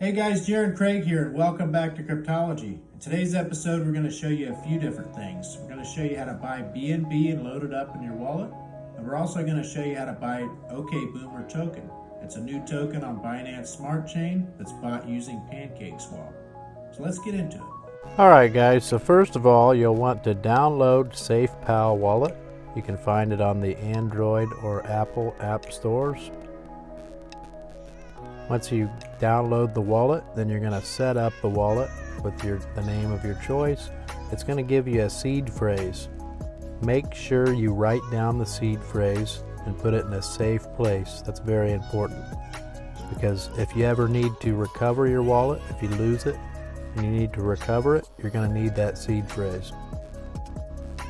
Hey guys, Jared Craig here, and welcome back to Cryptology. In today's episode, we're going to show you a few different things. We're going to show you how to buy BNB and load it up in your wallet, and we're also going to show you how to buy BOOMER token. It's a new token on Binance Smart Chain that's bought using pancake swap. So let's get into it. Alright guys, so first of all, you'll want to download Safepal wallet. You can find it on the Android or Apple app stores. Once you download the wallet, then you're going to set up the wallet with the name of your choice. It's going to give you a seed phrase. Make sure you write down the seed phrase and put it in a safe place. That's very important, because if you ever need to recover your wallet, if you lose it and you need to recover it, you're going to need that seed phrase.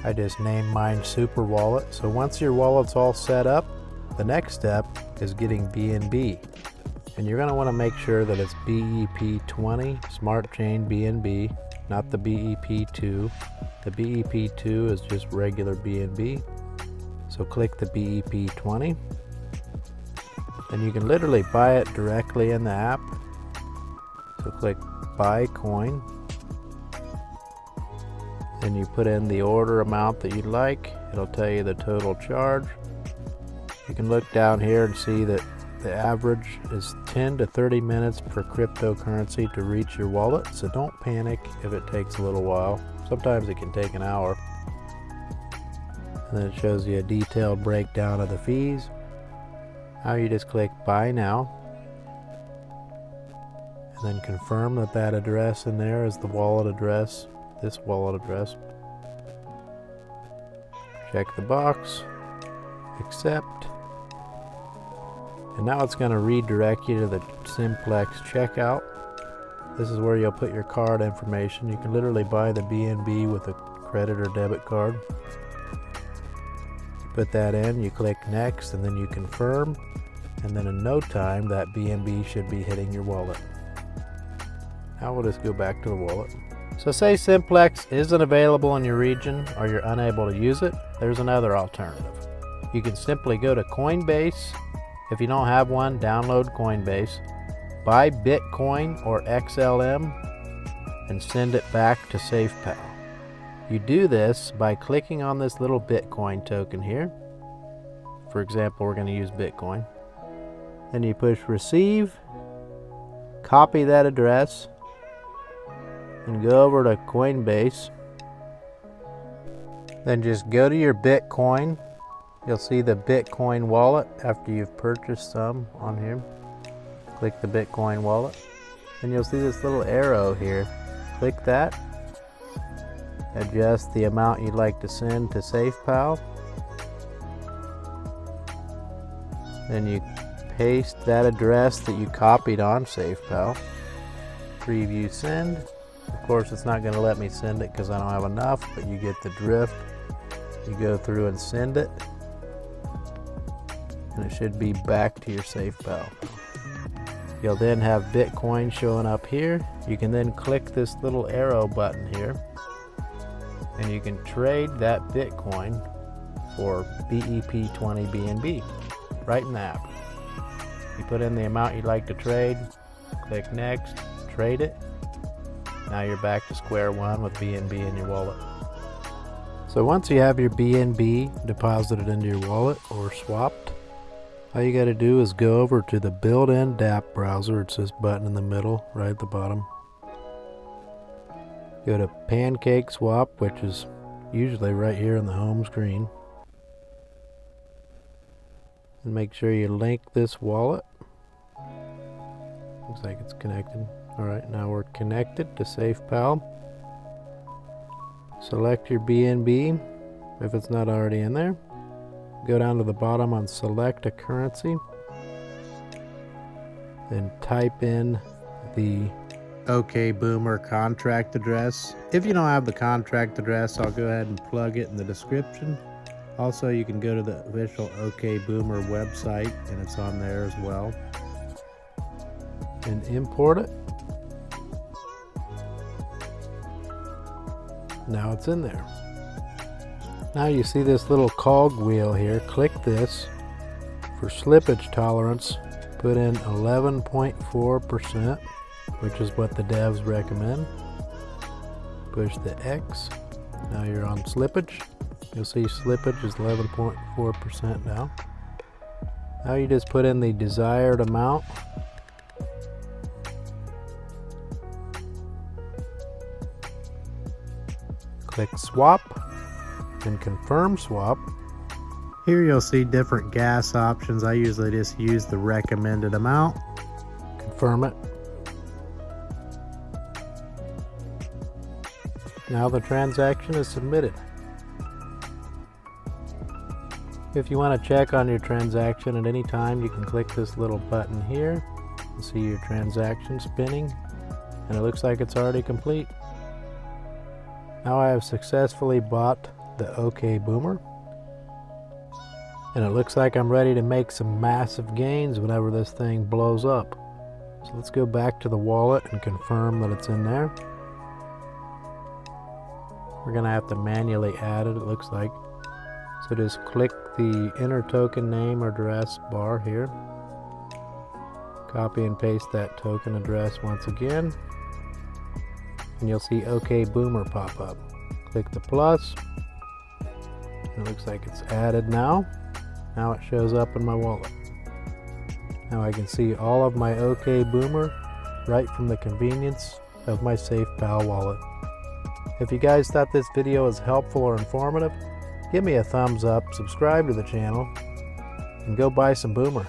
I just named mine Super Wallet. So once your wallet's all set up, the next step is getting BNB. And you're going to want to make sure that it's BEP20 Smart Chain BNB, not the BEP2. The BEP2 is just regular BNB. So click the BEP20. And you can literally buy it directly in the app. So click Buy Coin. And you put in the order amount that you'd like. It'll tell you the total charge. You can look down here and see that the average is 10 to 30 minutes per cryptocurrency to reach your wallet, so don't panic if it takes a little while. Sometimes it can take an hour. And then it shows you a detailed breakdown of the fees. Now you just click Buy Now. And then confirm that that address in there is the wallet address, this wallet address. Check the box. Accept. And now it's going to redirect you to the Simplex checkout. This is where you'll put your card information. You can literally buy the BNB with a credit or debit card. Put that in, you click next, and then you confirm. And then in no time, that BNB should be hitting your wallet. Now we'll just go back to the wallet. So say Simplex isn't available in your region or you're unable to use it, there's another alternative. You can simply go to Coinbase. If you don't have one, download Coinbase, buy Bitcoin or XLM, and send it back to Safepal. You do this by clicking on this little Bitcoin token here. For example, we're going to use Bitcoin. Then you push Receive, copy that address, and go over to Coinbase. Then just go to your Bitcoin. You'll see the Bitcoin wallet after you've purchased some on here. Click the Bitcoin wallet. And you'll see this little arrow here. Click that. Adjust the amount you'd like to send to Safepal. Then you paste that address that you copied on Safepal. Preview send. Of course, it's not going to let me send it because I don't have enough, but you get the drift. You go through and send it. And it should be back to your Safepal. You'll then have Bitcoin showing up here. You can then click this little arrow button here, and you can trade that Bitcoin for BEP20 BNB right in the app. You put in the amount you'd like to trade, click next, trade it. Now you're back to square one with BNB in your wallet. So once you have your BNB deposited into your wallet or swapped, all you got to do is go over to the built-in dApp browser. It's this button in the middle, right at the bottom. Go to Pancake Swap, which is usually right here in the home screen. And make sure you link this wallet. Looks like it's connected. Alright, now we're connected to Safepal. Select your BNB if it's not already in there. Go down to the bottom on select a currency, then type in the BOOMER contract address. If you don't have the contract address, I'll go ahead and plug it in the description. Also, you can go to the official BOOMER website, and it's on there as well, and import it. Now it's in there. Now you see this little cog wheel here. Click this. For slippage tolerance, put in 11.4%. which is what the devs recommend. Push the X. Now you're on slippage. You'll see slippage is 11.4% now. Now you just put in the desired amount. Click swap and confirm swap. Here you'll see different gas options. I usually just use the recommended amount. Confirm it. Now the transaction is submitted. If you want to check on your transaction at any time, you can click this little button here and see your transaction spinning, and it looks like it's already complete. Now I have successfully bought the OK Boomer, and it looks like I'm ready to make some massive gains whenever this thing blows up. So let's go back to the wallet and confirm that it's in there. We're gonna have to manually add it, it looks like. So just click the enter token name or address bar here. Copy and paste that token address once again. And you'll see OK Boomer pop up. Click the plus. It looks like it's added now. Now it shows up in my wallet. Now I can see all of my OK Boomer right from the convenience of my Safepal wallet. If you guys thought this video was helpful or informative, give me a thumbs up, subscribe to the channel, and go buy some Boomer.